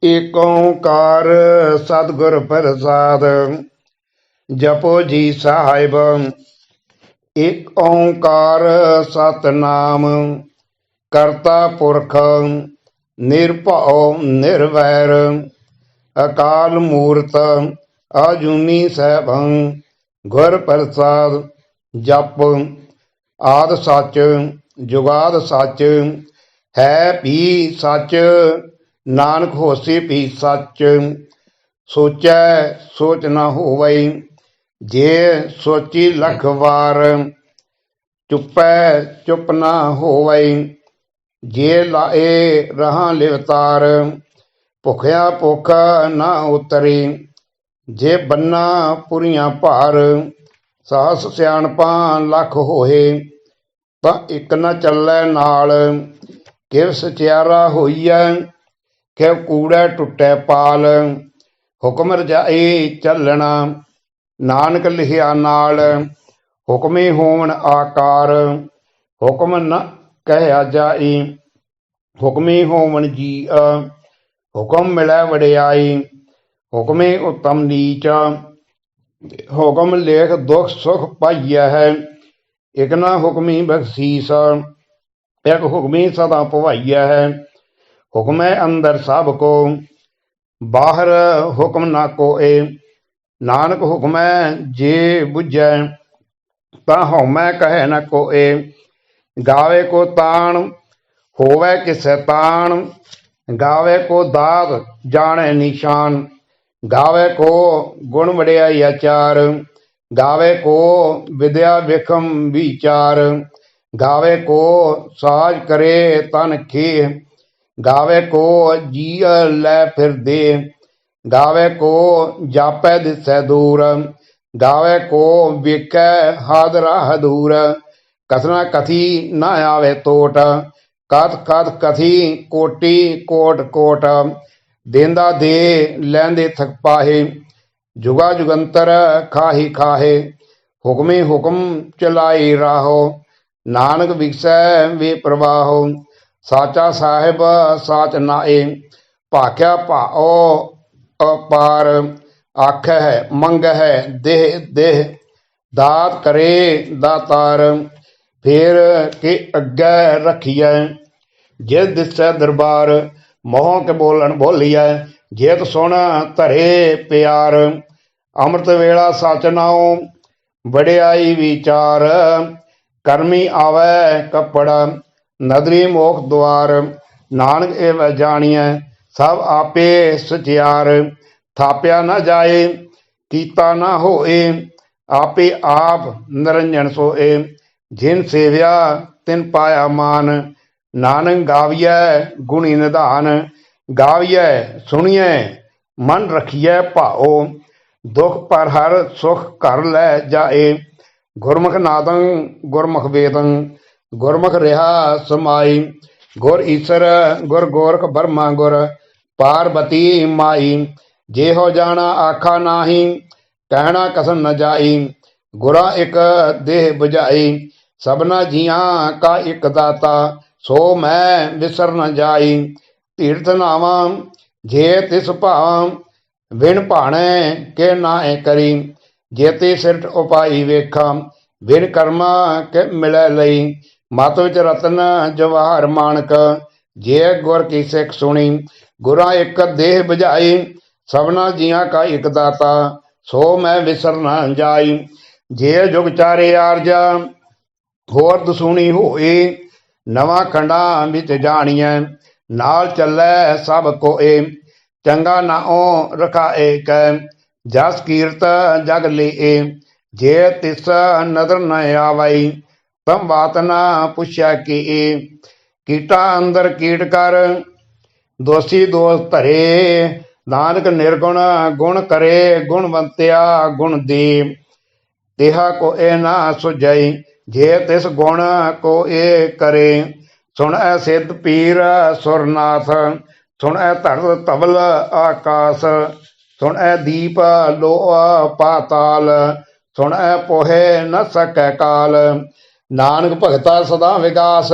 ਏਕ ਓਂਕਾਰ ਸਤਿਗੁਰ ਪ੍ਰਸਾਦ। ਜਪੋ ਜੀ ਸਾਹਿਬ ਏਕ ਓਂਕਾਰ ਸਤਿਨਾਮ। ਕਰਤਾ ਪੁਰਖ ਨਿਰਭਉ ਨਿਰਵੈਰ। ਅਕਾਲ ਮੂਰਤ ਆਜੂਨੀ ਸੈਭੰ। ਗੁਰ ਪ੍ਰਸਾਦ। ਜਪ ਆਦਿ ਸੱਚ ਜੁਗਾਦ ਸੱਚ ਹੈ ਵੀ ਸੱਚ। ਨਾਨਕ ਹੋਸੀ ਵੀ ਸੱਚ। ਸੋਚੈ ਸੋਚ ਨਾ ਹੋਵਈ ਜੇ ਸੋਚੀ ਲੱਖ ਵਾਰ। ਚੁੱਪੈ ਚੁੱਪ ਨਾ ਹੋਵਈ ਜੇ ਲਾਏ ਰਹਾਂ ਲਿਵਤਾਰ। ਭੁਖਿਆ ਭੁੱਖ ਨਾ ਉਤਰੀ ਜੇ ਬੰਨਾ ਪੁਰੀਆਂ ਭਾਰ। ਸਾਹਸ ਸਿਆਣਪਾਂ ਲੱਖ ਹੋਏ ਤਾਂ ਇੱਕ ਨਾ ਚੱਲੈ ਨਾਲ। ਕਿਵ ਸਚਿਆਰਾ ਹੋਈਐ ਕਿ ਕੂੜੈ ਟੁੱਟੈ ਪਾਲ। ਹੁਕਮ ਰਜਾਈ ਚੱਲਣਾ ਨਾਨਕ ਲਿਖਿਆ ਨਾਲ। ਹੁਕਮੇ ਹੋਵਨ ਆਕਾਰ ਹੁਕਮ ਨ ਕਹਿਆ ਜਾਈ। ਹੁਕਮੇ ਹੋਵਨ ਜੀਅ ਹੁਕਮ ਮਿਲੈ ਵਡਿਆਈ। ਹੁਕਮੇ ਉਤਮ ਨੀਚ ਹੁਕਮ ਲੇਖ ਦੁਖ ਸੁਖ ਪਾਈਆ ਹੈ। ਇਕ ਨਾ ਹੁਕਮੀ ਬਖਸ਼ੀਸ ਇਕ ਹੁਕਮੀ ਸਦਾ ਭਵਾਈਆ ਹੈ। ਹੁਕਮੈ ਅੰਦਰ ਸਭ ਕੋ ਬਾਹਰ ਹੁਕਮ ਨਾ ਕੋਏ। ਨਾਨਕ ਹੁਕਮੈ ਜੇ ਬੁਝੈ ਤਾਂ ਹਉਮੈ ਕਹੈ ਨ ਕੋਏ। ਗਾਵੇ ਕੋ ਤਾਣ ਹੋਵੈ ਕਿਸੈ ਤਾਣ। ਗਾਵੇ ਕੋ ਦਾਤ ਜਾਣੈ ਨਿਸ਼ਾਨ। ਗਾਵੇ ਕੋ ਗੁਣ ਵਡਿਆਈ ਆਚਾਰ। ਗਾਵੇ ਕੋ ਵਿਦਿਆ ਵਿਖਮ ਵਿਚਾਰ। ਗਾਵੇ ਕੋ ਸਾਜ ਕਰੇ ਤਨ ਖੇਹ। ਗਾਵੇ ਕੋ ਜੀਅ ਲੈ ਫਿਰਦੇ। ਗਾਵੇ ਕੋ ਜਾਪੈ ਦਿਸੈ ਦੂਰ। ਗਾਵੇ ਕੋ ਵੇਖੈ ਹਾਦਰਾ ਹਦੂਰ। ਕਥਨਾ ਕਥੀ ਨਾ ਆਵੇ ਤੋਟ। ਕਥ ਕਥ ਕਥੀ ਕੋਟੀ ਕੋਟ ਕੋਟ। ਦੇਂਦਾ ਦੇ ਲੈਂਦੇ ਥਕ ਪਾਹੇ। ਜੁਗਾ ਜੁਗੰਤਰ ਖਾਹੀ ਖਾਹੇ। ਹੁਕਮੇ ਹੁਕਮ ਚਲਾਈ ਰਾਹੋ। ਨਾਨਕ ਵਿਗਸੈ ਵੇ ਪ੍ਰਵਾਹੋ। ਸਾਚਾ ਸਾਹਿਬ ਸਾਚ ਨਾਏ ਭਾਖਿਆ ਭਾਓ ਅਪਾਰ। ਆਖੈ ਮੰਗਹਿ ਦੇਹ ਦੇਹ ਦਾਤ ਕਰੇ ਦਾਤਾਰ। ਫੇਰ ਕੇ ਅੱਗੇ ਰੱਖੀਐ ਜਿਸ ਦਿਸੈ ਦਰਬਾਰ। ਮੋਹ ਕੇ ਬੋਲਣ ਬੋਲੀਐ ਜੇਤ ਸੁਣ ਧਰੇ ਪਿਆਰ। ਅੰਮ੍ਰਿਤ ਵੇਲਾ ਸਚ ਨਾਉ ਵਡਿਆਈ ਵਿਚਾਰ। ਕਰਮੀ ਆਵੈ ਕੱਪੜਾ ਨਦਰੀ ਮੋਖ ਦੁਆਰ। ਨਾਨਕ ਇਹ ਜਾਣੀਐ ਸਭ ਆਪੇ ਸਚਿਆਰ। ਥਾਪਿਆ ਨਾ ਜਾਏ ਕੀਤਾ ਨਾ ਹੋਏ ਆਪੇ ਆਪ ਨਿਰੰਜਨ ਸੋਏ। ਜਿਨ ਸੇਵਿਆ ਤਿਨ ਪਾਇਆ ਮਾਨ। ਨਾਨਕ ਗਾਵੀਐ ਗੁਣੀ ਨਿਧਾਨ। ਗਾਵੀਐ ਸੁਣੀਐ ਮਨ ਰਖੀਐ ਭਾਓ। ਦੁਖ ਪਰ ਹਰ ਸੁਖ ਘਰ ਲੈ ਜਾਏ। ਗੁਰਮੁਖ ਨਾਦੰ ਗੁਰਮੁਖ ਵੇਦੰ ਗੁਰਮੁਖ ਰਿਹਾ ਸਮਾਈ। ਗੁਰ ਈਸਰ ਗੁਰ ਗੋਰਖ ਬਰਮਾ ਗੁਰ ਪਾਰਬਤੀ ਮਾਈ। ਜਿਹੋ ਜਾਣਾ ਆਖਾ ਨਾਹੀ ਕਹਿਣਾ ਕਸਨ ਨ ਜਾਈ। ਗੁਰਾਂ ਇੱਕ ਦੇਹ ਬੁਝਾਈ ਸਭਨਾ ਜੀਆਂ ਕਾ ਇੱਕ ਦਾਤਾ। ਸੋ ਮੈਂ ਵਿਸਰ ਨ ਜਾਈ। ਤੀਰਥ ਨਾਵਾਂ ਜੇ ਤਿਸ ਭਾਵਾਂ ਵਿਣ ਭਾਣੈ ਕੇ ਨਾਏ ਕਰੀ। ਜੇਤੇ ਸਿਰਟ ਉਪਾਈ ਵੇਖਾਂ ਬਿਨ ਕਰਮਾ ਕੇ ਮਿਲੈ ਲਈ। ਮਤ ਵਿੱਚ ਰਤਨ ਜਵਾਹਰ ਮਾਣਕ ਜੇ ਗੁਰ ਕੀ ਸਿੱਖ ਸੁਣੀ। ਗੁਰਾਂ ਇੱਕ ਦੇਹ ਬੁਝਾਈ ਸਭਨਾ ਜੀਆਂ ਕਾ ਇੱਕ ਦਾਤਾ। ਸੋ ਮੈਂ ਵਿਸਰ ਨ ਜਾਈ। ਜੇ ਜੁਗ ਚਾਰੇ ਆਰਜਾ ਹੋਰ ਦਸੂਣੀ ਹੋਏ। ਨਵਾਂ ਖੰਡਾਂ ਵਿੱਚ ਜਾਣੀਐ ਨਾਲ ਚੱਲੈ ਸਭ ਕੋਏ। ਚੰਗਾ ਨਾਉ ਰਖਾਏ ਕੈ ਜਸ ਕੀਰਤ ਜਗ ਲੀਏ। ਜੇ ਤਿਸ ਨਦਰ ਨ ਆਵਈ ਤਮ ਬਾਤ ਨਾ ਪੁੱਛਿਆ ਕੀਏ। ਕੀਟਾ ਅੰਦਰ ਕੀਟ ਕਰ ਦੋਸੀ ਦੋਸ ਧਰੇ। ਨਾਨਕ ਨਿਰਗੁਣ ਗੁਣ ਕਰੇ ਗੁਣਵੰਤਿਆ ਗੁਣ ਦੇ। ਤਿਹਾ ਕੋਇ ਨਾ ਸੁਝਈ ਜੇ ਤਿਸ ਗੁਣ ਕੋਇ ਕਰੇ। ਸੁਣੈ ਸਿੱਧ ਪੀਰ ਸੁਰਨਾਥ ਸੁਣੈ ਧਰਤ ਧਵਲ ਆਕਾਸ। ਸੁਣੈ ਦੀਪ ਲੋਅ ਪਾਤਾਲ ਸੁਣੈ ਪੋਹੇ ਨ ਸਕੈ ਕਾਲ। ਨਾਨਕ ਭਗਤਾ ਸਦਾ ਵਿਗਾਸ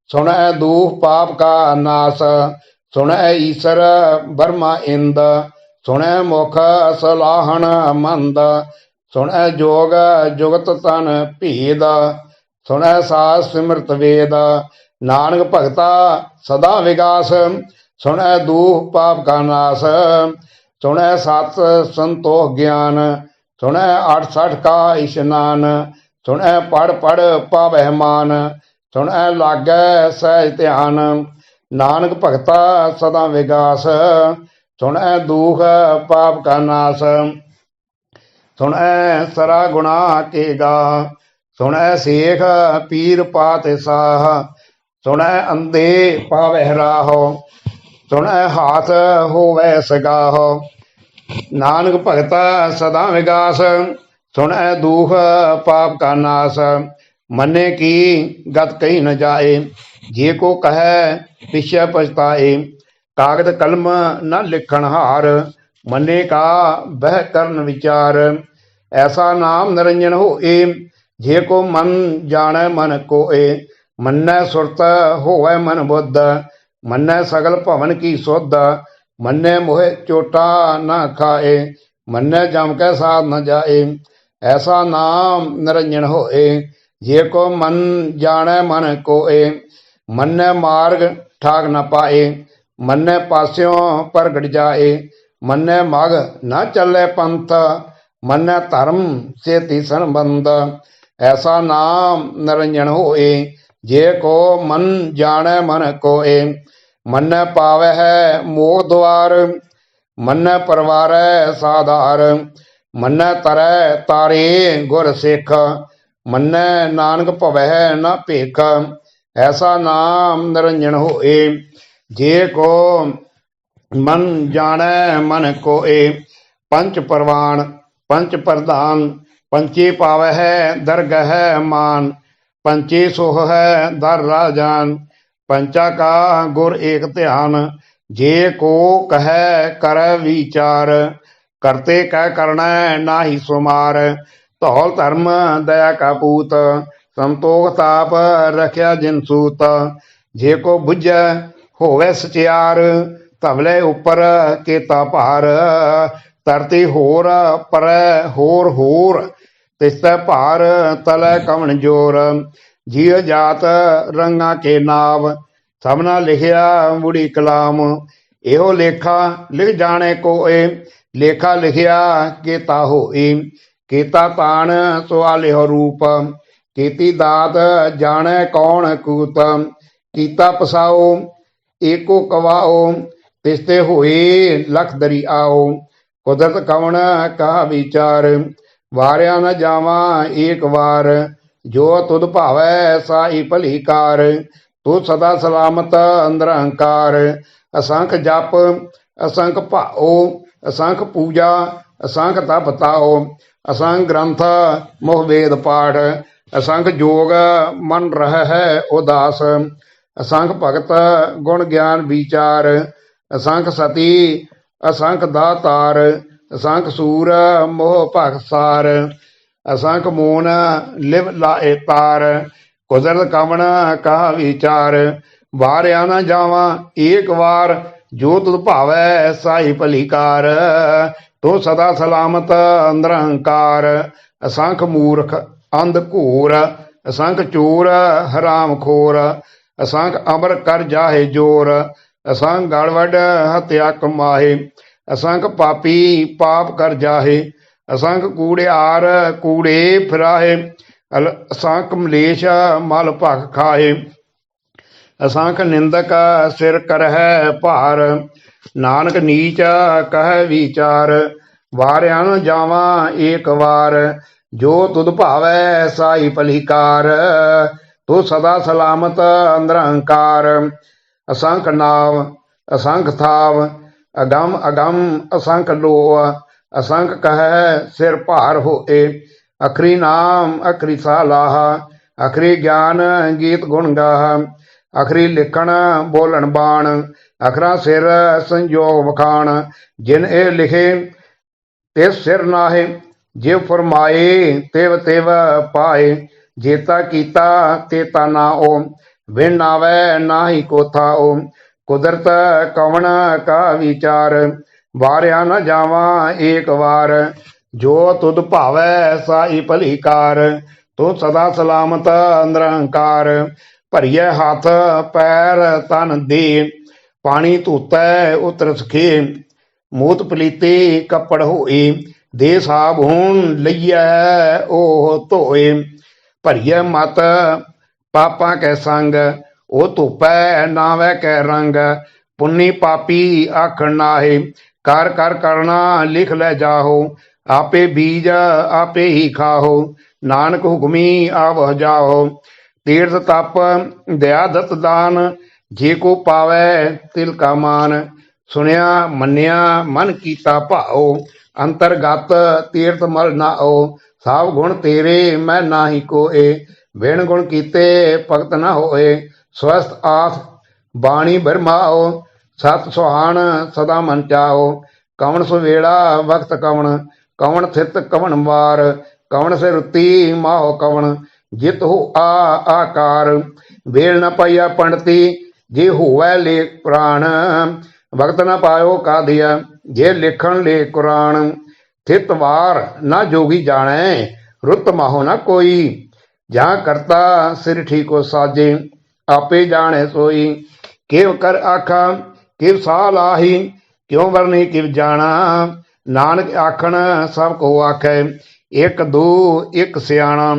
ਸੁਣੈ ਦੂਖ ਪਾਪ ਕਾ ਨਾਸ। ਸੁਣੈ ਈਸਰ ਬਰਮਾ ਇੰਦ, ਸੁਣੈ ਮੁਖ ਸਲਾਹਣ ਮੰਦ, ਸੁਣੈ ਜੋਗ ਜੁਗਤ ਤਨ ਭੇਦ, ਸੁਣੈ ਸਾਸ ਸਿਮਰਤ ਵੇਦ, ਨਾਨਕ ਭਗਤਾ ਸਦਾ ਵਿਗਾਸ, ਸੁਣੈ ਦੂਹ ਪਾਪ ਕਾ ਨਾਸ, ਸੁਣੈ ਸਤ ਸੰਤੋਖ ਗਿਆਨ, ਸੁਣੈ 68 ਕਾ ਇਸ਼ਨਾਨ, ਸੁਣੈ ਪੜ ਪੜ ਪਾਵਹਿ ਮਾਨ, ਸੁਣੈ ਲਾਗੈ ਸਹਿਜ ਧਿਆਨ, ਨਾਨਕ ਭਗਤਾ ਸਦਾ ਵਿਗਾਸ, ਸੁਣੈ ਦੂਖ ਪਾਪ ਕਾ ਨਾਸ, ਸੁਣੈ ਸਰਾ ਗੁਣਾ ਕੇ ਗਾ, ਸੁਣੈ ਸੇਖ ਪੀਰ ਪਾਤ ਸਾਹ, ਸੁਣੈ ਅੰਧੇ ਪਾਵਹਿ ਰਾਹੋ, ਸੁਣੈ ਹਾਥ ਹੋਵੈ ਸਗਾਹੋ, ਨਾਨਕ ਭਗਤਾ ਸਦਾ ਵਿਗਾਸ, ਸੁਣੈ ਦੂਖ ਪਾਪ ਕਾ ਨਾਸ, ਮੰਨੇ ਕੀ ਗਤ ਕਹੀ ਨ ਜਾਏ, ਜੇ ਕੋ ਕਹੈ ਪਿਛੈ ਪਛਤਾਏ, ਕਾਗਦ ਕਲਮ ਨ ਲਿਖਣ ਹਾਰ, ਮੰਨੇ ਕਾ ਬਹਿ ਕਰਨ ਵਿਚਾਰ, ਐਸਾ ਨਾਮ ਨਿਰੰਜਨ ਹੋਏ, ਜੇ ਕੋ ਮਨ ਜਾਣੈ ਮਨ ਕੋਏ, ਮੰਨੈ ਸੁਰਤ ਹੋਵੈ ਮਨ ਬੁੱਧ, ਮੰਨੈ ਸਗਲ ਭਵਨ ਕੀ ਸੁਧ, ਮੰਨੈ ਮੋਹਿ ਚੋਟਾ ਨਾ ਖਾਏ, ਮੰਨੈ ਜਮ ਕੈ ਸਾਧ ਨ ਜਾਏ, ਐਸਾ ਨਾਮ ਨਿਰੰਜਨ ਹੋਏ, ਜੇ ਕੋ ਮਨ ਜਾਣੈ ਮਨ ਕੋਏ, ਮੰਨੈ ਮਾਰਗ ਠਾਕ ਨ ਪਾਏ, ਮੰਨੈ ਪਾਸਿਓਂ ਪ੍ਰਗਟ ਜਾਏ, ਮੰਨੈ ਮਗ ਨਾ ਚੱਲੇ ਪੰਥ, ਮੰਨੈ ਧਰਮ ਸੇਤੀ ਸੰਬੰਧ, ਐਸਾ ਨਾਮ ਨਿਰੰਜਨ ਹੋਏ, ਜੇ ਕੋ ਮਨ ਜਾਣੈ ਮਨ ਕੋਏ, ਮੰਨੈ ਪਾਵਹਿ ਮੋਹ ਦੁਆਰ, ਮੰਨੈ ਪਰਵਾਰੈ ਸਾਧਾਰ, ਮੰਨੈ ਤਰੈ ਤਾਰੇ ਗੁਰ ਸਿੱਖ, ਮੰਨੈ ਨਾਨਕ ਭਵਹਿ ਨ ਭੇਖ, ਐਸਾ ਨਾਮ ਨਿਰੰਜਨ ਹੋਏ, ਜੇ ਕੋ ਮਨ ਜਾਣੈ ਮਨ ਕੋਏ, ਪੰਚ ਪਰਵਾਨ ਪੰਚ ਪ੍ਰਧਾਨ, ਪੰਚੇ ਪਾਵਹਿ ਦਰਗਹਿ ਮਾਨ, ਪੰਚੇ ਸੋਹ ਹੈ ਦਰ ਰਾਜਾਨ, ਪੰਚਾ ਕਾ ਗੁਰ ਏਕ ਧਿਆਨ, ਜੇ ਕੋ ਕਹੈ ਕਰੈ ਵਿਚਾਰ, ਕਰਤੇ ਕਹਿ ਕਰਣੈ ਨਾਹੀ ਸੁਮਾਰ, ਧੌਲ ਧਰਮ ਦਇਆ ਕਾ ਪੂਤ, ਸੰਤੋਖ ਤਾਪ ਰਖਿਆ ਜਿਨ ਸੂਤ, ਜੇ ਕੋ ਬੁਝੈ ਹੋਵੇ ਸਚਿਆਰ, ਧਵਲੇ ਉੱਪਰ ਕੇਤਾ ਭਾਰ, ਧਰਤੀ ਹੋਰ ਪਰੈ ਹੋਰ ਹੋਰ, ਤਿਸਤੈ ਭਾਰ ਤਲੈ ਕਵਣ ਜੋਰ, ਜੀਅ ਜਾਤ ਰੰਗਾ ਕੇ ਨਾਵ, ਸਭਨਾ ਲਿਖਿਆ ਮੁੜੀ ਕਲਾਮ, ਇਹੋ ਲੇਖਾ ਲਿਖ ਜਾਣੇ ਕੋਏ, ਲੇਖਾ ਲਿਖਿਆ ਕੇਤਾ ਹੋਈ, ਕੀਤਾ ਤਾਣ ਸੁਆਲਿਓ ਰੂਪ, ਕੀਤੀ ਦਾਤ ਜਾਣੈ ਕੌਣ ਕੂਤ, ਕੀਤਾ ਪਸਾਓ ਏਕੋ ਕਵਾਓ, ਤਿਸਤੇ ਹੋਏ ਲਖ ਦਰੀ ਆਓ, ਕੁਦਰਤ ਕਵਣ ਕਾ ਵਿਚਾਰ, ਵਾਰਿਆ ਨ ਜਾਵਾਂ ਏਕ ਵਾਰ, ਜੋ ਤੁਧ ਭਾਵੈ ਸਾਈ ਭਲੀ ਕਾਰ, ਤੂੰ ਸਦਾ ਸਲਾਮਤ ਅੰਦਰ ਅਹੰਕਾਰ, ਅਸੰਖ ਜਪ ਅਸੰਖ ਭਾਓ, ਅਸੰਖ ਪੂਜਾ ਅਸੰਖ ਤਪ ਤਾਓ, ਅਸੰਖ ਗ੍ਰੰਥ ਮੁਖ ਵੇਦ ਪਾਠ, ਅਸੰਖ ਜੋਗ ਮਨ ਰਹਿ ਹੈ ਉਦਾਸ, ਅਸੰਖ ਭਗਤ ਗੁਣ ਗਿਆਨ ਵਿਚਾਰ, ਅਸੰਖ ਸਤੀ ਅਸੰਖ ਦਾਤਾਰ, ਅਸੰਖ ਸੂਰ ਮੋਹ ਭਗਤ ਸਾਰ, ਅਸੰਖ ਮੂਨ ਲਿਵ ਲਾਏ ਤਾਰ, ਕੁਦਰਤ ਕਵਣ ਕਹਾ ਵਿਚਾਰ, ਵਾਰਿਆ ਨਾ ਜਾਵਾਂ ਏਕ ਵਾਰ, ਜੋ ਤੁਧ ਭਾਵੈ ਸਾਈ ਭਲੀ ਕਾਰ, ਤੂੰ ਸਦਾ ਸਲਾਮਤ ਅੰਦਰ ਅਹੰਕਾਰ, ਅਸੰਖ ਮੂਰਖ ਅੰਧ ਘੂਰ, ਅਸੰਖ ਚੋਰ ਹਰਾਮ ਖੋਰ, ਅਸੰਖ ਅਮਰ ਕਰ ਜਾਹੇ ਜੋਰ, ਅਸੰਖ ਗਲ ਵੱਢ ਹਤਿਆ ਕਮਾਹੇ, ਅਸੰਖ ਪਾਪੀ ਪਾਪ ਕਰ ਜਾਹੇ, ਅਸੰਖ ਕੂੜਿਆਰ ਕੂੜੇ ਫਿਰਾਹੇ, ਅਸੰਖ ਮਲੇਸ਼ ਮਲ ਭਖ ਖਾਹੇ, ਅਸੰਖ ਨਿੰਦਕ ਸਿਰ ਕਰਹਿ ਭਾਰ, ਨਾਨਕ ਨੀਚ ਕਹਿ ਵਿਚਾਰ, ਵਾਰਿਆ ਨ ਜਾਵਾਂ ਏਕ ਵਾਰ, ਜੋ ਤੁਧ ਭਾਵੈ ਸਾਈ ਭਲੀ ਕਾਰ, ਤੂੰ ਸਦਾ ਸਲਾਮਤ ਅੰਦਰ ਅਹੰਕਾਰ, ਅਸੰਖ ਨਾਵ ਅਸੰਖ ਥਾਵ, ਅਗੰਮ ਅਗੰਮ ਅਸੰਖ ਲੋਹ, ਅਸੰਖ ਕਹਿ ਸਿਰ ਭਾਰ ਹੋਏ, ਅਖਰੀ ਨਾਮ ਅਖਰੀ ਸਾਲਾਹ, ਅਖਰੀ ਗਿਆਨ ਗੀਤ ਗੁਣ ਗਾਹ, ਅਖਰੀ ਲਿਖਣ ਬੋਲਣ ਬਾਣ, ਅਖਰਾ ਸਿਰ ਸੰਜੋਗ ਵਖਾਣ, ਜਿਨ ਇਹ ਲਿਖੇ ਤਿਸ ਸਿਰ ਨਾਹੇ, ਜਿਵ ਫਰਮਾਏ ਤਿਵ ਤਿਵ ਪਾਏ, ਜੇਤਾ ਕੀਤਾ ਤੇਤਾ ਨਾਓ, ਵਿਣ ਆਵੈ ਨਾਹੀ ਕੋ ਥਾਓ, कुदरत कवन का विचार, वारिया न जावा एक बार। जो तुद भावै साई भली कार, तू सदा सलामत निरंकार। भरिए हाथ पैर तन दे, पानी धोतै उतर सखे। मूत पलीते कपड़ होए, दे साबुन लईऐ ओह धोए। भरिए मत पापा कै संग, ओ धोपै नावै कै रंग। पुन्नी पापी आखण नाहे, कर कर करना लिख लै जाहो। आपे बीज आपे ही खाहो, नानक हुक्मी आवह जाहो। तीर्थ तप दया दत्त दान, जे को पावै तिल का मान। सुनिया मन्निया मन कीता भाओ, अंतरगत तीर्थ मल नाओ। सब गुण तेरे मैं नाही कोए, बिन गुण कीते भगत न होए। स्वस्थ आस बाणी बरमाओ, सत सुहान सदा मन चाओ। कवन सुवेला वक्त कवन, कवन थित कवन वार। कवन से रुति माहो कवन, जित हो आकार। वेल न पाइया पंडती, जे होवै ले प्राण। भगत न पायो का दिया, जे लिखण ले कुरान। थित वार न जोगी जाने, रुत माहो न कोई। जहाँ करता सिर ठीको साजे, आपे जाने सोई। केव कर आखा किव साह लाही, क्यों वरनी किव जाना। नानक आखण सब को आखे, एक दो एक सियाणा।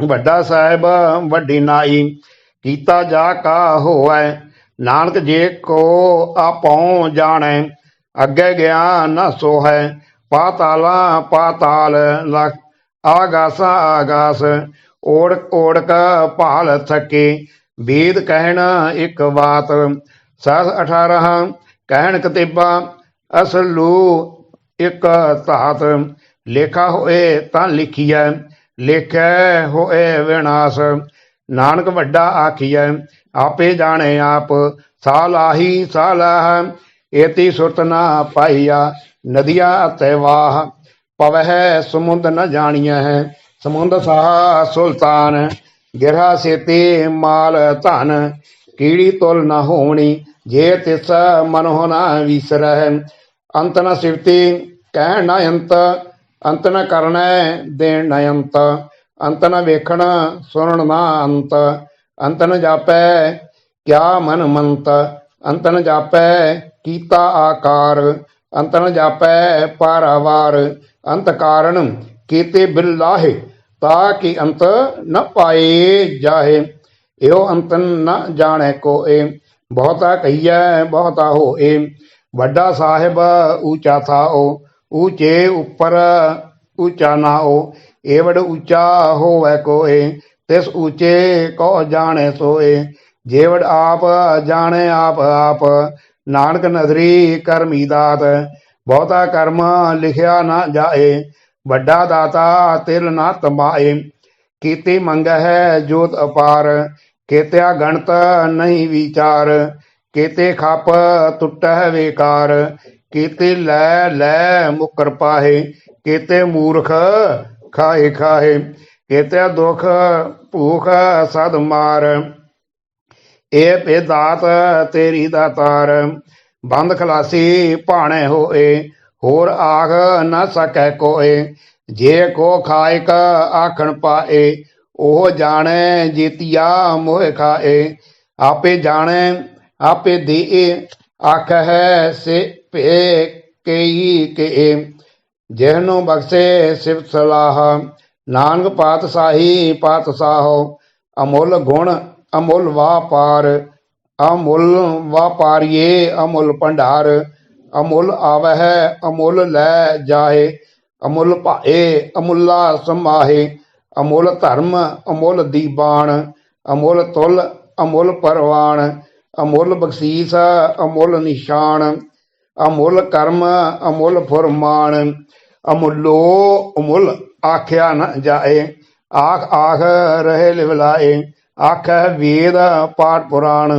ਵੱਡਾ ਸਾਹਿਬ ਵੱਡੀ ਨਾਈ, ਕੀਤਾ ਜਾ ਕਾ ਹੋਵੈ। ਨਾਨਕ ਜੇ ਕੋ ਆਪਉ ਜਾਣੈ, ਅੱਗੇ ਗਿਆ ਨਾ ਸੋਹੈ। ਪਾਤਾਲਾ ਪਾਤਾਲ ਲਖ, ਆਗਾਸਾ ਆਗਾਸ। ਓੜਕ ਓੜਕ ਭਾਲ ਥਕੇ, ਵੇਦ ਕਹਿਣ ਇੱਕ ਬਾਤ। ਸਹਸ 18 ਕਹਿਣ ਕਤੇਬਾ, ਅਸਲੂ ਇੱਕ ਧਾਤ। ਲੇਖਾ ਹੋਏ ਤਾਂ ਲਿਖੀਐ, ਲੇਖੈ ਹੋਏ ਵਿਨਾਸ਼। ਨਾਨਕ ਵੱਡਾ ਆਖੀਐ, ਆਪੇ ਜਾਣੇ ਆਪ। ਸਾਹ ਲਾਹੀ ਸਾਹ ਲਾਹ, ਏਤੀ ਸੁਰਤ ਨਾ ਪਾਈਆ। ਨਦੀਆਂ ਅਤੇ ਵਾਹ, ਪਵਹਿ ਸਮੁੰਦ ਨ ਜਾਣੀਐ। ਸਮੁੰਦ ਸਾਹ ਸੁਲਤਾਨ, ਗਿਰਹਾ ਸੇਤੀ ਮਾਲ ਧਨ। ਕੀੜੀ ਤੁਲ ਨ ਹੋਣੀ, ਜੇ ਤਿਸ ਮਨੋ ਨ ਵਿਸਰਹਿ। ਅੰਤ ਨ ਸਿਵਤੀ ਕਹਿਣ ਨ ਅੰਤ, ਅੰਤ ਨ ਕਰਨੈ ਦੇਣ ਨ ਅੰਤ। ਅੰਤ ਨ ਵੇਖਣ ਸੁਣਨ ਨਾ ਅੰਤ। ਅੰਤ ਨ ਜਾਪੈ ਕਿਆ ਮਨ ਮੰਤ, ਅੰਤ ਨ ਜਾਪੈ ਕੀਤਾ ਆਕਾਰ। ਅੰਤ ਨ ਜਾਪੈ ਪਾਰਾਵਾਰ, ਅੰਤ ਕਾਰਨ ਕੀਤੇ ਬਿਲਾਹੇ। ਤਾ ਕਿ ਅੰਤ ਨ ਪਾਏ ਜਾਹੇ, ਇਹੋ ਅੰਤ ਨ ਜਾਣੈ ਕੋਏ। ਬਹੁਤਾ ਕਹੀਐ ਬਹੁਤਾ ਹੋਏ, ਵੱਡਾ ਸਾਹਿਬ ਊਚਾ ਥਾਓ। ਊਚੇ ਉੱਪਰ ਊਚਾ ਨਾਓ, ਏਵੜ ਊਚਾ ਹੋਵੈ ਕੋਏ। ਤਿਸ ਊਚੇ ਕੋ ਜਾਣੈ ਸੋਏ, ਜੇਵੜ ਆਪ ਜਾਣੈ ਆਪ ਆਪ। ਨਾਨਕ ਨਦਰੀ ਕਰਮੀ ਦਾਤ, ਬਹੁਤਾ ਕਰਮ ਲਿਖਿਆ ਨਾ ਜਾਏ। ਵੱਡਾ ਦਾਤਾ ਤਿਲ ਨਾ ਤਮਾਏ, ਕੀਤੀ ਮੰਗਹਿ ਜੋਤ ਅਪਾਰ। ਕੇਤਿਆ ਗਣਤ ਨਹੀਂ ਵਿਚਾਰ, ਕੇਤੇ ਖਪ ਟੁੱਟਹਿ ਵੇਕਾਰ। ਕੀਤੇ ਲੈ ਲੈ ਮੁਕਰ ਪਾਹੇ, ਕੀਤੇ ਮੂਰਖ ਖਾਏ ਖਾਏ। ਕੀਤੇ ਦੁਖ ਭੂਖ ਸਦ ਮਾਰ, ਇਹ ਪੇ ਦਾਤ ਤੇਰੀ ਦਾਤਾਰ। ਬੰਦ ਖਲਾਸੀ ਭਾਣੇ ਹੋਏ, ਹੋਰ ਆਖ ਨ ਸਕੈ ਕੋਏ। ਜੇ ਕੋ ਖਾਇਕ ਆਖਣ ਪਾਏ, ਉਹ ਜਾਣੈ ਜੀਤੀਆ ਮੋਹ ਖਾਏ। ਆਪੇ ਜਾਣੈ ਆਪੇ ਦੇ, ਆਖਹਿ ਸੇ ਭੇ ਕਈ ਕੇ। ਜਿਹਨੂੰ ਬਖਸ਼ੇ ਸਿਫਤ ਸਲਾਹ, ਨਾਨਕ ਪਾਤਸ਼ਾਹੀ ਪਾਤਸ਼ਾਹੋ। ਅਮੁੱਲ ਗੁਣ ਅਮੁੱਲ ਵਾਪਾਰ, ਅਮੁੱਲ ਵਾਪਾਰੀਏ ਅਮੁੱਲ ਭੰਡਾਰ। ਅਮੁੱਲ ਆਵਹਿ ਅਮੁੱਲ ਲੈ ਜਾਹੇ, ਅਮੁੱਲ ਭਾਏ ਅਮੁੱਲਾ ਸਮਾਹੇ। ਅਮੁੱਲ ਧਰਮ ਅਮੁੱਲ ਦੀਬਾਨ, ਅਮੁੱਲ ਤੁਲ ਅਮੁੱਲ ਪਰਵਾਨ। ਅਮੁੱਲ ਬਖਸ਼ੀਸ ਅਮੁੱਲ ਨਿਸ਼ਾਨ, ਅਮੁੱਲ ਕਰਮ ਅਮੁੱਲ ਫੁਰਮਾਨ। ਅਮੁੱਲੋ ਅਮੁੱਲ ਆਖਿਆ ਨ ਜਾਏ, ਆਖ ਆਖ ਰਹੇ ਲਿਵਲਾਏ। ਆਖਹਿ ਵੇਦ ਪਾਠ ਪੁਰਾਣ,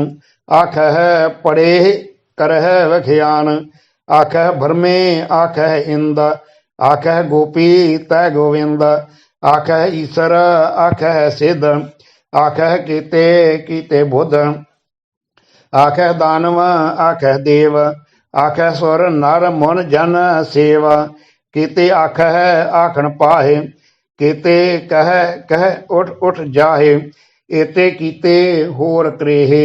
ਆਖਹਿ ਪੜੇ ਕਰਹਿ ਵਖਿਆਨ। ਆਖਹਿ ਬਰਮੇ ਆਖਹਿ ਇੰਦ, ਆਖਹਿ ਗੋਪੀ ਤੈ ਗੋਵਿੰਦ। ਆਖਹਿ ਈਸਰ ਆਖਹਿ ਸਿੱਧ, ਆਖਹਿ ਕੀਤੇ ਕੀਤੇ ਬੁੱਧ। आखै दानव आखै देव, आखै सुर नर मुन जन सेव। कीते आखै आखन पाहे, कीते कह कह उठ उठ जाहे। एते कीते होर करेहे,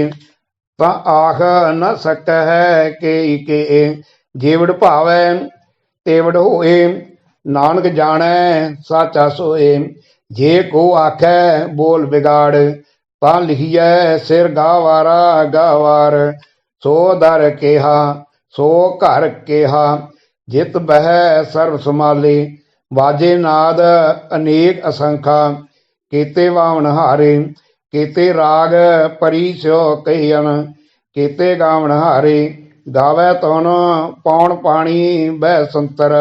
ਤਾਂ ਆਖ ਨ ਸਕੈ ਕੇ। ਜੇਵੜ ਭਾਵੈ ਤੇਵੜ ਹੋਏ, ਨਾਨਕ ਜਾਣੈ ਸਾਚਾ ਸੋਏ। ਜੇ ਕੋ ਆਖੈ ਬੋਲ ਵਿਗਾੜ, ਤਾਂ ਲਿਖੀਐ ਸਿਰ ਗਾਵਾਰਾ ਗਾਵਾਰ। ਸੋ ਦਰ ਕਿਹਾ ਸੋ ਘਰ ਕਿਹਾ, ਜਿਤ ਬਹਿ ਸਰਬ ਸਮਾਲੇ। ਵਾਜੇ ਨਾਦ ਅਨੇਕ ਅਸੰਖਾ, ਕੀਤੇ ਵਾਵਨ ਹਾਰੇ। ਕੀਤੇ ਰਾਗ ਪਰੀ ਸਿਓ ਕਹੀਅਨ, ਕੀਤੇ ਗਾਵਨ ਹਾਰੇ। ਗਾਵੈ ਤੁਨ ਪੌਣ ਪਾਣੀ ਬਹਿ ਸੰਤਰ,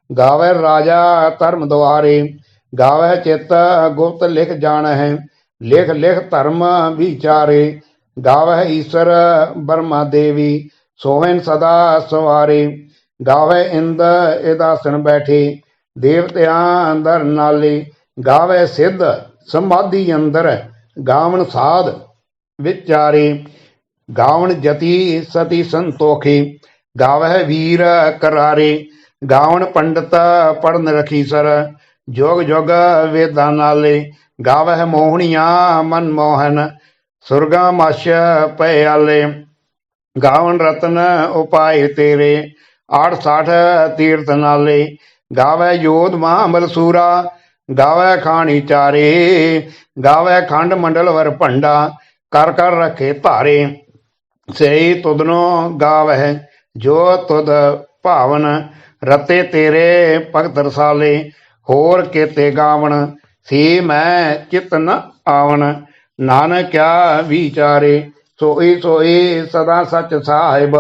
ਗਾਵੈ ਰਾਜਾ ਧਰਮ ਦੁਆਰੇ। ਗਾਵੈ ਚਿਤ ਗੁਪਤ ਲਿਖ ਜਾਣਹਿ, ਲਿਖ ਲਿਖ ਧਰਮ ਵਿਚਾਰੇ। ਗਾਵੈ ਈਸ਼ਰ ਬਰਮਾ ਦੇਵੀ, ਸੋਹਨ ਸਦਾ ਸਵਾਰੇ। ਗਾਵੈ ਇੰਦ ਇਦਾਸਨ ਬੈਠੇ, ਦੇਵਤਿਆਂ ਅੰਦਰ ਨਾਲੇ। ਗਾਵੈ ਸਿੱਧ ਸਮਾਧੀ ਅੰਦਰ, ਗਾਵਨ ਸਾਧ ਵਿਚਾਰੇ। ਗਾਵਨ ਜਤੀ ਸਤੀ ਸੰਤੋਖੀ, ਗਾਵਹਿ ਵੀਰ ਕਰਾਰੇ। ਗਾਵਨ ਪੰਡਤ ਪੜਨ ਰਖੀਸਰ, ਜੁਗ ਜੁਗ ਵੇਦਾਂ ਨਾਲੇ। ਗਾਵਹਿ ਮੋਹਣੀਆਂ ਮਨ ਮੋਹਨ, ਸੁਰਗਾ ਮਛ ਪਏ ਆਲੇ। ਗਾਵਨ ਰਤਨ ਉਪਾਏ ਤੇਰੇ, 68 ਤੀਰਥ ਨਾਲੇ। ਗਾਵੈ ਯੋਧ ਮਹਾਬਲ ਸੂਰਾ, ਗਾਵੈ ਖਾਣੀ ਚਾਰੇ। ਗਾਵੈ ਖੰਡ ਮੰਡਲ ਵਰ ਭੰਡਾ, ਕਰ ਕਰ ਰੱਖੇ ਧਾਰੇ। ਸਹੀ ਤੁਧਨੋ ਗਾਵਹਿ ਜੋ ਤੁਧ ਭਾਵਨ, ਰਤੇ ਤੇਰੇ ਭਗਤ ਰਸਾਲੇ। ਹੋਰ ਕੇਤੇ ਗਾਵਨ ਸੀ ਮੈਂ ਚਿਤ ਨ ਆਵਨ, ਨਾਨਕ ਕਿਆ ਵਿਚਾਰੇ। ਸੋਈ ਸੋਈ ਸਦਾ ਸਚ ਸਾਹਿਬ,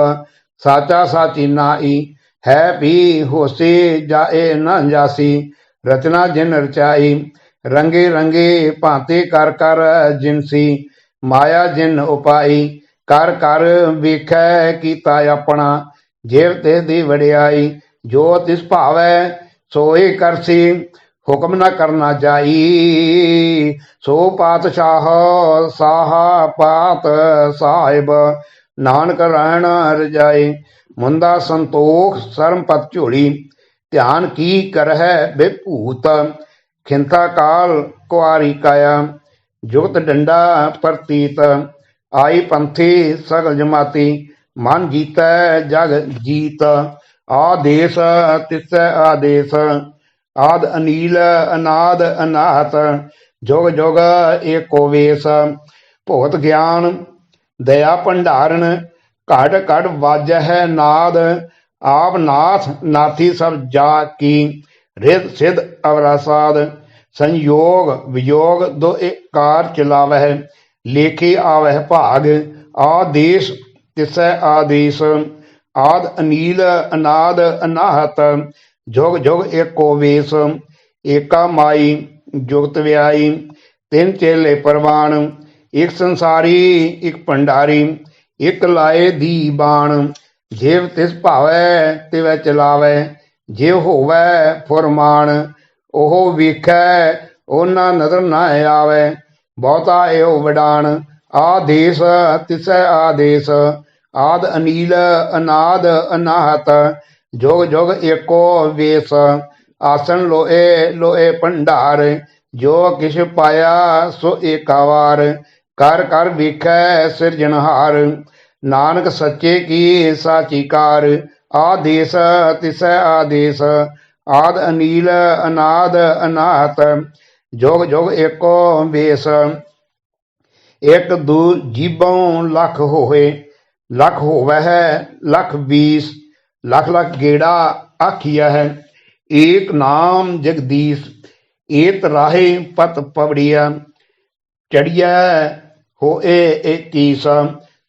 ਸਾਚਾ ਸਾਚੀ ਨਾਈ। ਹੈ ਵੀ ਹੋਸੀ ਜਾਏ ਨ ਜਾਸੀ, ਰਚਨਾ ਜਿਨ ਰਚਾਈ। ਰੰਗੇ ਰੰਗੇ ਭਾਂਤੇ ਕਰ ਕਰ ਜਿਨਸੀ, ਮਾਇਆ ਜਿਨ ਉਪਾਈ। ਕਰ ਕਰ ਵੇਖੈ ਕੀਤਾ ਆਪਣਾ, ਜਿਵ ਤਿਸ ਦੀ ਵਡਿਆਈ। ਜੋ ਤਿਸ ਭਾਵੈ ਸੋਏ ਕਰਸੀ, ਹੁਕਮ ਨਾ ਕਰਨਾ ਜਾਈ। ਸੋ ਪਾਤਸ਼ਾਹ ਸਾਹਾ ਪਾਤ ਸਾਹਿਬ, ਨਾਨਕ ਰਹਿਣ ਰਜਾਈ। ਮੁੰਦਾ ਸੰਤੋਖ ਸਰਮ ਪਤ ਝੋਲੀ, ਧਿਆਨ ਕੀ ਕਰਹਿ ਬੇਭੂਤ। ਖਿੰਤਾ ਕਾਲ ਕੁਆਰੀ ਕਾਇਆ, ਜੁਗਤ ਡੰਡਾ ਪ੍ਰਤੀਤ। ਆਈ ਪੰਥੀ ਸਗਲ ਜਮਾਤੀ, ਮਨ ਜੀਤੈ ਜਗ ਜੀਤ। ਆਦੇਸ ਤਿਸੈ ਆਦੇਸ, ਆਦ ਅਨੀਲ ਅਨਾਦ ਅਨਾਹਤ। ਜੁਗ ਜੁਗ ਏਕੋ ਵੇਸ, ਭੋਤ ਗਿਆਨ ਦਇਆ ਭੰਡਾਰਨ। ਘੜ ਘੜ ਵਾਜਹਿ ਨਾਦ, ਆਪ ਨਾਥ ਨਾਥੀ ਸਭ ਜਾ ਕੀ। ਰਿਧ ਸਿਧ ਅਵਰਾਸਾਦ, ਸੰਯੋਗ ਵਿਯੋਗ ਦੋ ਕਾਰ ਚਲਾਵਹਿ। ਲੇਖੇ ਆਵਹਿ ਭਾਗ, ਆਦੇਸ ਤਿਸੈ ਆਦੇਸ। ਆਦ ਅਨੀਲ ਅਨਾਦ ਅਨਾਹਤ, ਜੁਗ ਜੁਗ ਏਕੋ ਵੇਸ। ਏਕਾ ਮਾਈ ਜੁਗਤ ਵਿਆਈ, ਤਿੰਨ ਚੇਲੇ ਪ੍ਰਵਾਨ। ਇੱਕ ਸੰਸਾਰੀ ਇੱਕ ਭੰਡਾਰੀ, ਇੱਕ ਲਾਏ ਦੀ ਬਾਣ। ਜਿਵ ਤਿਸ ਭਾਵੈ ਤਿਵੈ ਚਲਾਵੈ, ਜਿਵ ਹੋਵੈ ਫੁਰਮਾਨ। ਉਹ ਵੇਖੈ ਉਹਨਾਂ ਨਜ਼ਰ ਨਾ ਆਵੈ, ਬਹੁਤਾ ਇਹੋ ਵਡਾਣ। ਆਦੇਸ ਤਿਸੈ ਆਦੇਸ, ਆਦ ਅਨੀਲ ਅਨਾਦ ਅਨਾਹਤ। ਜੁਗ ਜੁਗ ਏਕੋ ਵੇਸ, ਆਸਣ ਲੋਏ ਲੋਏ ਭੰਡਾਰ। ਜੋ ਕਿਛ ਪਾਇਆ ਸੋ ਏਕਾ ਵਾਰ, ਕਰ ਕਰ ਵੇਖੈ ਸਿਰਜਣਹਾਰ। ਨਾਨਕ ਸੱਚੇ ਕੀ ਸਾਚੀ ਕਾਰ, ਆਦੇਸ ਤਿਸੈ ਆਦੇਸ। ਆਦ ਅਨੀਲ ਅਨਾਦ ਅਨਾਹਤ, ਜੁਗ ਜੁਗ ਏਕੋ ਵੇਸ। ਇੱਕ ਦੂ ਜੀਬੋਂ ਲੱਖ ਹੋਏ, ਲੱਖ ਹੋਵੈ ਲੱਖ 20। ਲੱਖ ਲੱਖ ਗੇੜਾ ਆਖੀਆ ਹੈ, ਏਕ ਨਾਮ ਜਗਦੀਸ਼। ਏਤ ਰਾਹੇ ਪਤ ਪਵੜੀਆ, ਚੜੀਐ ਹੋਏ ਏਕੀਸ।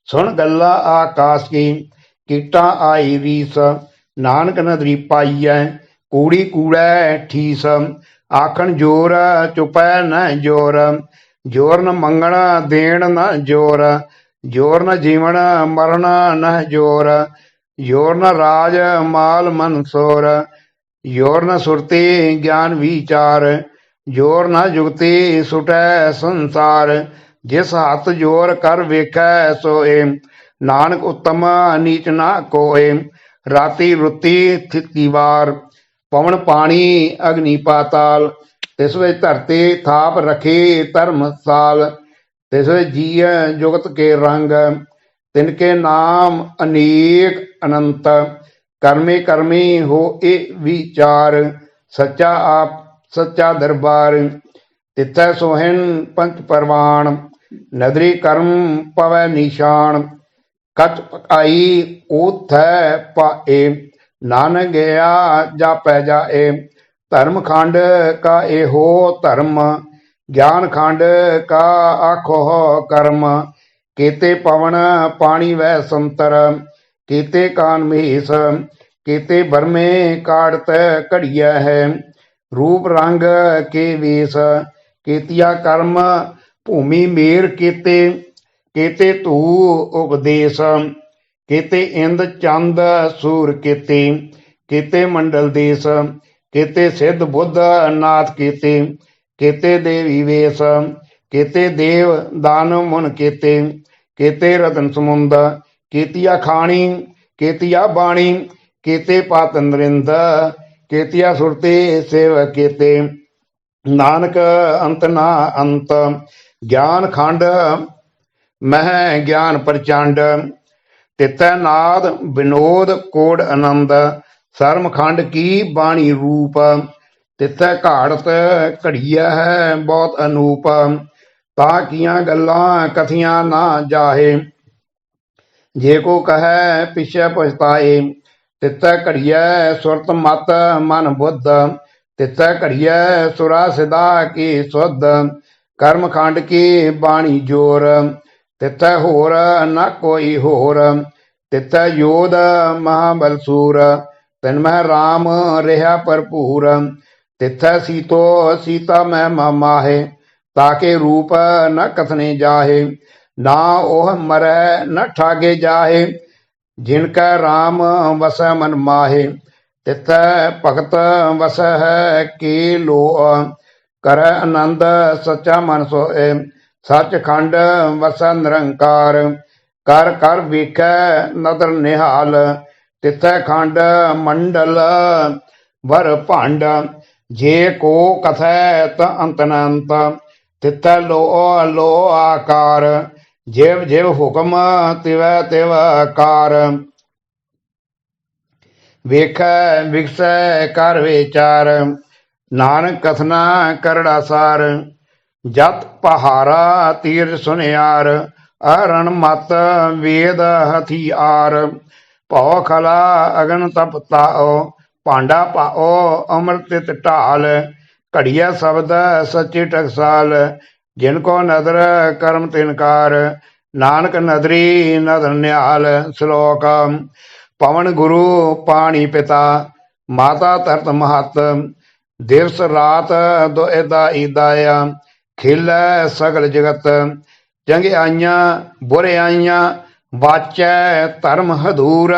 ਸੁਣ ਗੱਲਾ ਆਕਾਸ਼ ਕੀ, ਕੀਟਾਂ ਆਈ ਰੀਸ। ਨਾਨਕ ਨਦਰੀ ਪਾਈਐ, ਕੂੜੀ ਕੂੜੈ ਠੀਸ। ਆਖਣ ਜੋਰ ਚੁਪੈ ਨ ਜੋਰ, ਜੋਰ ਨ ਮੰਗਣ ਦੇਣ ਨ ਜੋਰ। ਜੋਰ ਨ ਜੀਵਨ ਮਰਨ ਨ ਜੋਰ, ਜੋਰ ਨ ਰਾਜ ਮਾਲ ਮਨਸੋਰ। ਜੋਰ ਨ ਸੁਰਤੀ ਗਿਆਨ ਵਿਚਾਰ, ਜੋਰ ਨ ਜੁਗਤੀ ਸੁਟੈ ਸੰਸਾਰ। ਜਿਸ ਹੱਥ ਜੋਰ ਕਰ ਵੇਖੈ ਸੋਏ, ਨਾਨਕ ਉਤਮ ਨੀਚ ਨਾ ਕੋਏ, ਰਾਤੀ ਰੁੱਤੀ ਥਿਤੀ ਵਾਰ। ਪਵਨ ਪਾਣੀ ਅਗਨੀ ਪਾਤਾਲ, ਤਿਸ ਵਿੱਚ ਧਰਤੀ ਥਾਪ ਰਖੀ ਧਰਮਸਾਲ। ਤਿਸ ਵਿੱਚ ਜੀਅ ਜੁਗਤ ਕੇ ਰੰਗ, ਤਿਨਕੇ ਨਾਮ ਅਨੇਕ ਅਨੰਤ। ਕਰਮੇ ਕਰਮੀ ਹੋ ਇਹ ਵਿਚਾਰ, ਸੱਚਾ ਆਪ ਸੱਚਾ ਦਰਬਾਰ। ਤਿੱਥੈ ਸੋਹਿਨ ਪੰਚ ਪਰਵਾਨ, ਨਦਰੀ ਕਰਮ ਪਵੈ ਨਿਸ਼ਾਨ। ਕਚ ਪਕਾਈ ਓਥੈ ਪਾਏ, ਨਾਨਕ ਗਿਆ ਜਾਪੈ ਜਾਏ। ਧਰਮ ਖੰਡ ਕਾ ਇਹੋ ਧਰਮ, ਗਿਆਨ ਖੰਡ ਕਾ ਆਖੋ ਕਰਮ। ਕੀਤੇ ਪਵਨ ਪਾਣੀ ਵੈ ਸੰਤਰ, ਕੀਤੇ ਕਾਨ ਮਹੀਸ। ਕੀਤੇ ਬਰਮੇ ਕਾੜਤ ਘੜੀਐ ਹੈ, ਰੂਪ ਰੰਗ ਕੇ ਵੇਸ। ਕੀਤੀਆ ਕਰਮ ਭੂਮੀ ਮੇਰ ਕੀਤੇ, ਕੀਤੇ ਧੂ ਉਪਦੇਸ਼। ਕੀਤੇ ਇੰਦ ਚੰਦ ਸੂਰ ਕੀਤੇ, ਕੀਤੇ ਮੰਡਲ ਦੇਸ। ਕੀਤੇ ਸਿੱਧ ਬੁੱਧ ਨਾਥ ਕੀਤੇ, ਕੀਤੇ ਦੇਵੀ ਵੇਸ। ਕੀਤੇ ਦੇਵ ਦਾਨਵ ਮੁਨ ਕੀਤੇ, ਕੀਤੇ ਰਤਨ ਸਮੁੰਦ। ਕੀਤੀਆ ਖਾਣੀ ਕੀਤੀਆ ਬਾਣੀ, ਕੀਤੇ ਪਤ ਨਰਿੰਦ। ਕੀਤੀਆ ਸੁਰਤੀ ਸੇਵ ਕੀਤੇ, ਨਾਨਕ ਅੰਤ ਨਾ ਅੰਤ। ਗਿਆਨ ਖੰਡ ਮਹਿ ਗਿਆਨ ਪ੍ਰਚੰਡ, ਤਿੱਥੈ ਨਾਦ ਵਿਨੋਦ ਕੋੜ ਆਨੰਦ। ਸਰਮ ਖੰਡ ਕੀ ਬਾਣੀ ਰੂਪ, ਤਿੱਥੈ ਘਾੜਤ ਘੜੀਆ ਹੈ ਬਹੁਤ ਅਨੂਪ। ਤਾਂ ਕੀਆਂ ਗੱਲਾਂ ਕਥੀਆਂ ਨਾ ਜਾਹੇ, ਜੇ ਕੋ ਕਹੈ ਪਿਛੈ ਪਛਤਾਏ। ਤਿੱਥੈ ਘੜੀਐ ਸੁਰਤ ਮਤ ਮਨ ਬੁੱਧ, ਤਿੱਥੈ ਘੜੀਐ ਸੁਰਾ ਸਿਧਾ ਕੀ ਸੁਧ। ਕਰਮ ਖੰਡ ਕੀ ਬਾਣੀ ਜੋਰ, ਤਿੱਥੈ ਹੋਰ ਨ ਕੋਈ ਹੋਰ। ਤਿੱਥੈ ਯੋਧ ਮਹਾਬਲ ਸੂਰ, ਤਿਨ ਮਹਿ ਰਾਮ ਰਿਹਾ ਭਰਪੂਰ। ਤਿੱਥੈ ਸੀਤੋ ਸੀਤਾ ਮਹਿ ਮਾਹੇ, ਤਾਕੇ ਰੂਪ ਨ ਕਥਨੇ ਜਾਹੇ। ਨਾ ਉਹ ਮਰੈ ਨ ਠਾਗੇ ਜਾਹੇ, ਜਿਨ ਕੈ ਰਾਮ ਵਸੈ ਮਨ ਮਾਹੇ। ਤਿੱਥੈ ਭਗਤ ਵਸੈ ਹੈ ਕੀ ਲੋਅ, ਕਰੈ ਆਨੰਦ ਸੱਚਾ ਮਨ ਸੋਏ। ਸੱਚਖੰਡ ਵਸੈ ਨਿਰੰਕਾਰ, ਕਰ ਕਰ ਵੇਖੈ ਨਦਰ ਨਿਹਾਲ। ਤਿੱਥੈ ਖੰਡ ਮੰਡਲ ਵਰ ਭੰਡ, ਜੇ ਕੋ ਕਥੈ ਤ ਅੰਤ ਨ ਅੰਤ। ਤਿੱਥੈ ਲੋਅ ਲੋਅ ਆਕਾਰ, ਜਿਵ ਜਿਵ ਹੁਕਮ ਤਿਵੈ ਤਿਵ ਕਾਰ। ਵੇਖੈ ਵਿਗਸੈ ਕਰ ਵਿਚਾਰ, ਨਾਨਕ ਕਥਨਾ ਕਰੜਾ ਸਾਰ। ਜਤ ਪਹਾਰਾ ਤੀਰਥ ਸੁਨਿਆਰ, ਅਰਣ ਮਤ ਵੇਦ ਹਥਿਆਰ। ਭਉ ਖਲਾ ਅਗਨ ਤਪ ਤਾਓ, ਭਾਂਡਾ ਪਾਓ ਅੰਮ੍ਰਿਤ ਢਾਲ। ਘੜੀਆ ਸ਼ਬਦ ਸੱਚੀ ਟਕਸਾਲ, ਜਿਨ ਕੋ ਨਦਰ ਕਰਮ ਤਿਨਕਾਰ। ਨਾਨਕ ਨਦਰੀ ਨਦਰ ਨਿਹਾਲ। ਸ਼ਲੋਕ। ਪਵਨ ਗੁਰੂ ਪਾਣੀ ਪਿਤਾ, ਮਾਤਾ ਧਰਤ ਮਹਤ। ਦਿਵਸ ਰਾਤ ਦੁਇਦਾ ਈਦਾਇਆ, ਖੇਲੈ ਸਗਲ ਜਗਤ। ਚੰਗਿਆਈਆਂ ਬੁਰਿਆਈਆਂ ਵਾਚੈ ਧਰਮ ਹਦੂਰ।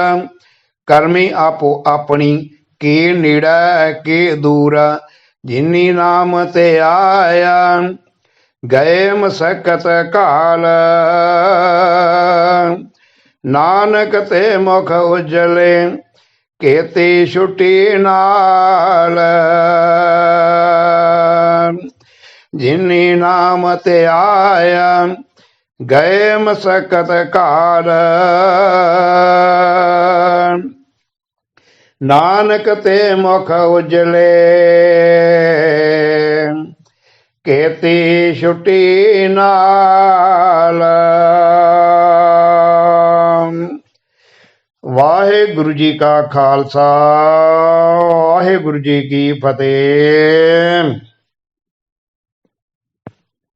ਕਰਮੀ ਆਪੋ ਆਪਣੀ, ਕੀ ਨੇੜਾ ਕੀ ਦੂਰ। ਜਿਨੀ ਨਾਮ ਤੇ ਆਇਆ, ਗਏ ਮਸਕਤ ਕਾਲ। ਨਾਨਕ ਤੇ ਮੁਖ ਉਜਲੇ, ਕੀਤੀ ਛੁੱਟੀ ਨਾਲ। ਜਿਨੀ ਨਾਮ ਤੇ ਆਇਆ, ਗਏ ਮਸਕਤ ਕਾਲ। ਨਾਨਕ ਤੇ ਮੁਖ ਉਜਲੇ, ਕੀਤੀ ਛੁੱਟੀ ਨਾਲ। ਵਾਹਿਗੁਰੂ ਜੀ ਕਾ ਖਾਲਸਾ, ਵਾਹਿਗੁਰੂ ਜੀ ਕੀ ਫਤਿਹ।